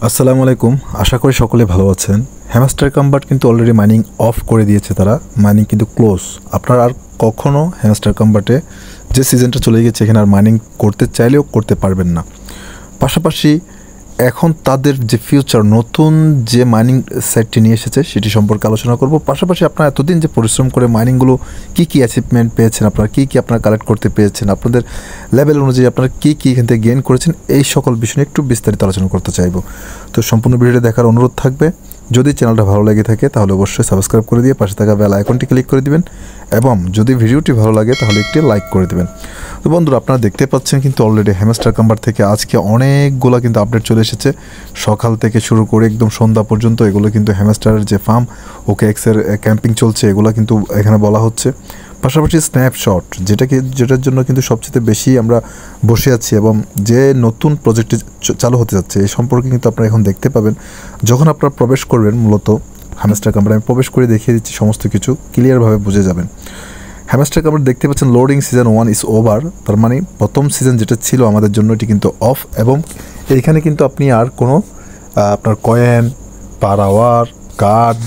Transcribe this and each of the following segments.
আসসালামু আলাইকুম। আশা করি সকলে ভালো আছেন। হ্যামস্টার কম্বাট কিন্তু অলরেডি মাইনিং অফ করে দিয়েছে তারা। মাইনিং কিন্তু ক্লোজ। আপনারা আর কখনো হ্যামস্টার কম্বাটে যে সিজনটা চলে গেছে এখানে আর মাইনিং করতে চাইলেও করতে পারবেন না। পাশাপাশি এখন তাদের যে ফিউচার নতুন যে মাইনিং সেটটি নিয়ে এসেছে সেটি সম্পর্কে আলোচনা করব। পাশাপাশি আপনারা এতদিন যে পরিশ্রম করে মাইনিংগুলো কী কী অ্যাচিভমেন্ট পেয়েছেন, আপনারা কী আপনারা কালেক্ট করতে পেরেছেন, আপনাদের লেভেল অনুযায়ী আপনারা কী এখান থেকে গেইন করেছেন, এই সকল বিষয় নিয়ে একটু বিস্তারিত আলোচনা করতে চাইব। তো সম্পূর্ণ ভিডিওটি দেখার অনুরোধ থাকবে। যদি চ্যানেলটা ভালো লেগে থাকে তাহলে অবশ্যই সাবস্ক্রাইব করে দিয়ে পাশে থাকা বেল আইকনটি ক্লিক করে দিবেন এবং যদি ভিডিওটি ভালো লাগে তাহলে একটি লাইক করে দিবেন। তো বন্ধুরা, আপনারা দেখতে পাচ্ছেন কিন্তু অলরেডি হ্যামস্টার কম্বাট থেকে আজকে অনেকগুলো কিন্তু আপডেট চলে এসেছে। সকাল থেকে শুরু করে একদম সন্ধ্যা পর্যন্ত এগুলো কিন্তু হ্যামস্টারের যে ফার্ম OKX-এর ক্যাম্পিং চলছে এগুলো কিন্তু এখানে বলা হচ্ছে। পাশাপাশি স্ন্যাপশট যেটার জন্য কিন্তু সবচেয়ে বেশি আমরা বসে আছি এবং যে নতুন প্রজেক্টটি চালু হতে যাচ্ছে এই সম্পর্কে কিন্তু আপনারা এখন দেখতে পাবেন যখন আপনারা প্রবেশ করবেন। মূলত হ্যামস্টার কম্বাট আমি প্রবেশ করে দেখিয়ে দিচ্ছি, সমস্ত কিছু ক্লিয়ারভাবে বুঝে যাবেন। হ্যামস্টার কম্বাট দেখতে পাচ্ছেন লোডিং সিজন 1 ইজ ওভার, তার মানে প্রথম সিজন যেটা ছিল আমাদের জন্য এটি কিন্তু অফ এবং এইখানে কিন্তু আপনি আর কোনো আপনার কয়েন পার আওয়ার কার্ড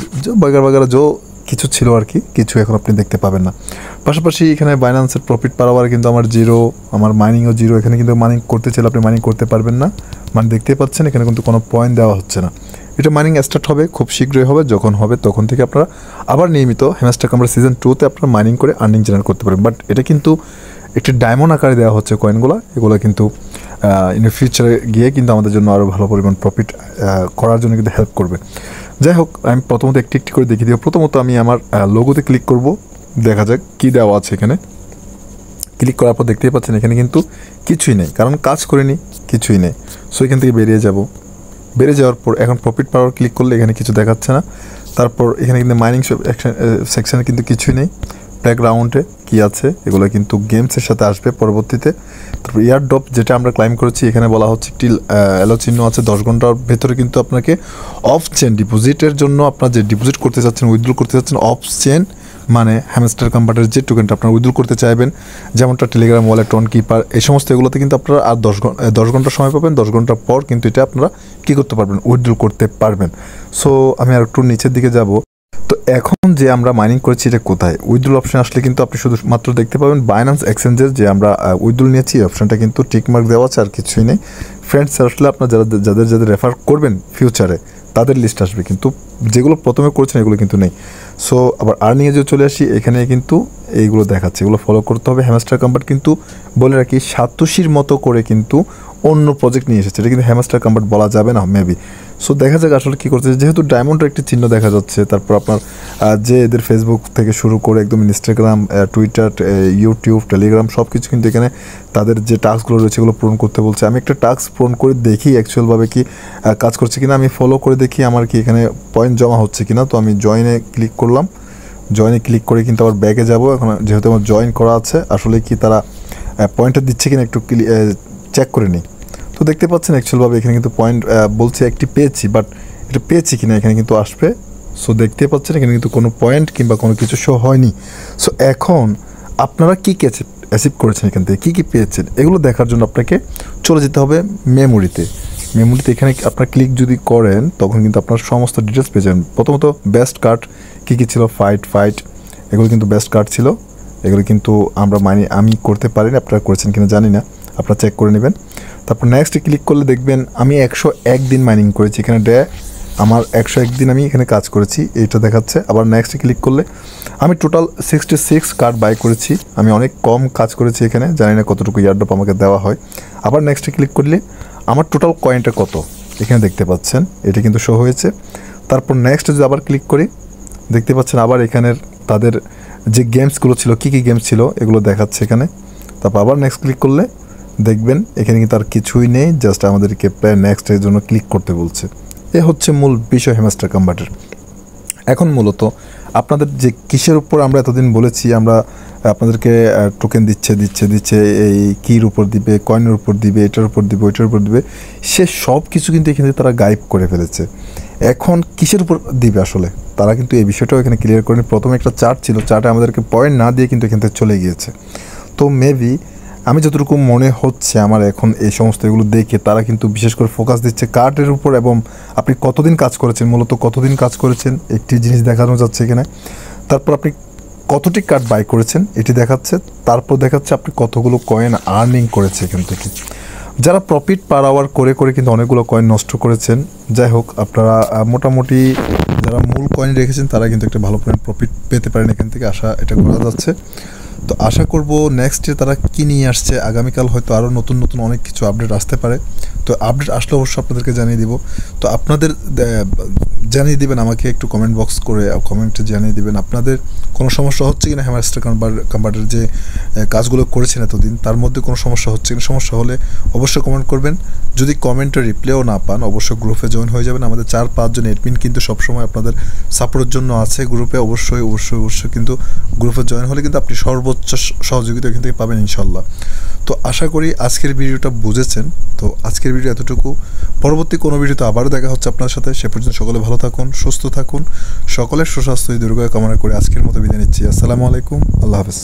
বাগার যো কিছু ছিল আর কি কিছু এখন আপনি দেখতে পাবেন না। পাশাপাশি এখানে বাইন্যান্সের প্রফিট পার আওয়ার কিন্তু আমার জিরো, আমার মাইনিংও জিরো। এখানে কিন্তু মাইনিং করতে চাইলে আপনি মাইনিং করতে পারবেন না। মানে দেখতেই পাচ্ছেন এখানে কিন্তু কোনো পয়েন্ট দেওয়া হচ্ছে না। এটা মাইনিং স্টার্ট হবে খুব শীঘ্রই হবে, যখন হবে তখন থেকে আপনারা আবার নিয়মিত হ্যামস্টার কম্বাট সিজন 2-তে আপনারা মাইনিং করে আর্নিং জেনারেট করতে পারবেন। বাট এটা কিন্তু একটি ডায়মন্ড আকারে দেওয়া হচ্ছে কয়েনগুলো। এগুলো কিন্তু ইন ফিউচারে গিয়ে কিন্তু আমাদের জন্য আরও ভালো পরিমাণ প্রফিট করার জন্য কিন্তু হেল্প করবে। যাই হোক, আমি প্রথমত একটি করে দেখিয়ে দিব। প্রথমত আমি আমার লোগোতে ক্লিক করব, দেখা যাক কী দেওয়া আছে এখানে। ক্লিক করার পর দেখতেই পাচ্ছেন এখানে কিন্তু কিছুই নেই, কারণ কাজ করিনি, কিছুই নেই। সো এখান থেকে বেরিয়ে যাওয়ার পর এখন প্রফিট পাওয়ার ক্লিক করলে এখানে কিছু দেখাচ্ছে না। তারপর এখানে কিন্তু মাইনিং সেকশানে কিন্তু কিছুই নেই। ব্যাকগ্রাউন্ডে কী আছে এগুলো কিন্তু গেমসের সাথে আসবে পরবর্তীতে। তারপর এয়ারড্রপ যেটা আমরা ক্লাইম করেছি এখানে বলা হচ্ছে একটি অ্যালো চিহ্ন আছে। 10 ঘন্টার ভেতরে কিন্তু আপনাকে অফ চেন ডিপোজিটের জন্য আপনার যে ডিপোজিট করতে চাচ্ছেন, উইথড্র করতে চাচ্ছেন, অফ চেন মানে হ্যামস্টার কম্বাটের যে টোকেনটা আপনারা উইথড্র করতে চাইবেন, যেমনটা টেলিগ্রাম ওয়ালেট, অন কিপার, এই সমস্ত এগুলোতে কিন্তু আপনারা আর 10 ঘন্টা সময় পাবেন। 10 ঘন্টার পর কিন্তু এটা আপনারা কী করতে পারবেন, উইথড্র করতে পারবেন। সো আমি আর একটু নিচের দিকে যাব। তো এখন যে আমরা মাইনিং করেছি এটা কোথায়, উইথড্রল অপশন আসলে কিন্তু আপনি শুধুমাত্র দেখতে পাবেন বাইন্যান্স এক্সচেঞ্জের যে আমরা উইথড্রল নিয়েছি এই অপশনটা কিন্তু টিকমার্ক দেওয়া আছে, আর কিছুই নেই। ফ্রেন্ডস আসলে আপনার যাদের রেফার করবেন ফিউচারে তাদের লিস্ট আসবে, কিন্তু যেগুলো প্রথমে করেছেন এগুলো কিন্তু নেই। সো আবার আর্নিংয়ে যে চলে আসি, এখানে কিন্তু এইগুলো দেখাচ্ছে, এগুলো ফলো করতে হবে। হ্যামস্টার কম্বাট কিন্তু বলে রাখি সাতোশির মতো করে কিন্তু অন্য প্রজেক্ট নিয়ে এসেছে, এটা কিন্তু হ্যামস্টার কম্বাট বলা যাবে না মেবি। সো দেখা যাক আসলে কী করছে। যেহেতু ডায়মন্ডের একটি চিহ্ন দেখা যাচ্ছে, তারপর আপনার যে এদের ফেসবুক থেকে শুরু করে একদম ইনস্টাগ্রাম, টুইটার, ইউটিউব, টেলিগ্রাম সব কিছু কিন্তু এখানে তাদের যে টাস্কগুলো রয়েছে এগুলো পূরণ করতে বলছে। আমি একটা টাস্ক পূরণ করে দেখি অ্যাকচুয়ালভাবে কি কাজ করছে কিনা, আমি ফলো করে দেখি আমার কি এখানে পয়েন্ট জমা হচ্ছে কিনা। তো আমি জয়েনে ক্লিক করলাম, জয়েনে ক্লিক করে কিন্তু আবার ব্যাকে যাব। এখন যেহেতু আমার জয়েন করা আছে, আসলে কি তারা পয়েন্টটা দিচ্ছে কিনা একটু চেক করে নিই। তো দেখতে পাচ্ছেন অ্যাকচুয়ালভাবে এখানে কিন্তু পয়েন্ট বলছে একটি পেয়েছি, বাট এটা পেয়েছি কিনা এখানে কিন্তু আসবে। সো দেখতে পাচ্ছেন এখানে কিন্তু কোনো পয়েন্ট কিংবা কোনো কিছু শো হয়নি। সো এখন আপনারা কী অ্যাচিভ করেছেন, এখান থেকে কী পেয়েছেন এগুলো দেখার জন্য আপনাকে চলে যেতে হবে মেমোরিতে। এখানে আপনার ক্লিক যদি করেন তখন কিন্তু আপনার সমস্ত ডিটেলস পেয়ে যাবেন। প্রথমত বেস্ট কার্ড কী ছিল, ফাইট এগুলো কিন্তু বেস্ট কার্ড ছিল। এগুলো কিন্তু আমি করতে পারিনি, আপনারা করেছেন কিনা জানি না, আপনারা চেক করে নেবেন। তারপর নেক্সটে ক্লিক করলে দেখবেন আমি 101 দিন মাইনিং করেছি। এখানে আমার 101 দিন আমি এখানে কাজ করেছি, এইটা দেখাচ্ছে। আবার নেক্সটে ক্লিক করলে আমি টোটাল 66 কার্ড বাই করেছি। আমি অনেক কম কাজ করেছি এখানে, জানি না কতটুকু এয়ারড্রপ আমাকে দেওয়া হয়। আবার নেক্সটে ক্লিক করলে আমার টোটাল কয়েনটা কত এখানে দেখতে পাচ্ছেন, এটা কিন্তু শো হয়েছে। তারপর নেক্সট যদি আবার ক্লিক করি দেখতে পাচ্ছেন আবার এখানের তাদের যে গেমসগুলো ছিল, কী গেমস ছিল এগুলো দেখাচ্ছে এখানে। তারপর আবার নেক্সট ক্লিক করলে দেখবেন এখানে কিন্তু আর কিছুই নেই, জাস্ট আমাদেরকে প্রায় নেক্সটের জন্য ক্লিক করতে বলছে। এ হচ্ছে মূল বিষয় হ্যামস্টার কম্বাটের। এখন মূলত আপনাদের যে কিসের উপর আমরা এতদিন বলেছি আমরা আপনাদেরকে টোকেন দিচ্ছে এই কির উপর দিবে, কয়েনের উপর দিবে, এটার উপর দিবে, ওইটার উপর দিবে, সে সব কিছু কিন্তু এখানে তারা গায়েব করে ফেলেছে। এখন কিসের উপর দিবে আসলে তারা কিন্তু এই বিষয়টাও এখানে ক্লিয়ার করেনি। প্রথমে একটা চার্ট ছিল, চার্টে আমাদেরকে পয়েন্ট না দিয়ে কিন্তু এখান থেকে চলে গিয়েছে। তো মেবি আমি যতটুকু মনে হচ্ছে আমার এখন এই সমস্ত এগুলো দেখে তারা কিন্তু বিশেষ করে ফোকাস দিচ্ছে কার্ডের উপর এবং আপনি কতদিন কাজ করেছেন, মূলত কতদিন কাজ করেছেন একটি জিনিস দেখানো যাচ্ছে এখানে। তারপর আপনি কতটি কার্ড বাই করেছেন এটি দেখাচ্ছে, তারপর দেখাচ্ছে আপনি কতগুলো কয়েন আর্নিং করেছে এখান থেকে। যারা প্রফিট পার আওয়ার করে করে কিন্তু অনেকগুলো কয়েন নষ্ট করেছেন, যাই হোক আপনারা মোটামুটি যারা মূল কয়েন রেখেছেন তারা কিন্তু একটা ভালো পরিমাণ প্রফিট পেতে পারেন এখান থেকে, আশা এটা করা যাচ্ছে। তো আশা করব নেক্সট ডে তারা কী নিয়ে আসছে, আগামীকাল হয়তো আরও নতুন নতুন অনেক কিছু আপডেট আসতে পারে। তো আপডেট আসলে অবশ্যই আপনাদেরকে জানিয়ে দিব। তো আপনাদের জানিয়ে দিবেন আমাকে একটু কমেন্ট বক্স করে, কমেন্টে জানিয়ে দিবেন আপনাদের কোনো সমস্যা হচ্ছে কিনা হ্যামাস্টার কনভার্টার যে কাজগুলো করেছেন এতদিন তার মধ্যে কোনো সমস্যা হচ্ছে কিনা। সমস্যা হলে অবশ্যই কমেন্ট করবেন। যদি কমেন্টে রিপ্লাইও না পান অবশ্যই গ্রুপে জয়েন হয়ে যাবেন। আমাদের 4-5 জন এডমিন কিন্তু সবসময় আপনাদের সাপোর্টের জন্য আছে গ্রুপে। অবশ্যই অবশ্যই অবশ্যই কিন্তু গ্রুপে জয়েন হলে কিন্তু আপনি সর্বোচ্চ সহযোগিতা এখান থেকে পাবেন ইনশাল্লাহ। তো আশা করি আজকের ভিডিওটা বুঝেছেন। তো আজকের ভিডিও এতটুকু, পরবর্তী কোনো ভিডিওতে আবারও দেখা হচ্ছে আপনার সাথে। সে পর্যন্ত সকলে ভালো থাকুন, সুস্থ থাকুন, সকলের সুস্বাস্থ্য দীর্ঘায়ু কামনা করে আজকের মতো বিদায় নিচ্ছি। আসসালামু আলাইকুম, আল্লাহ হাফেজ।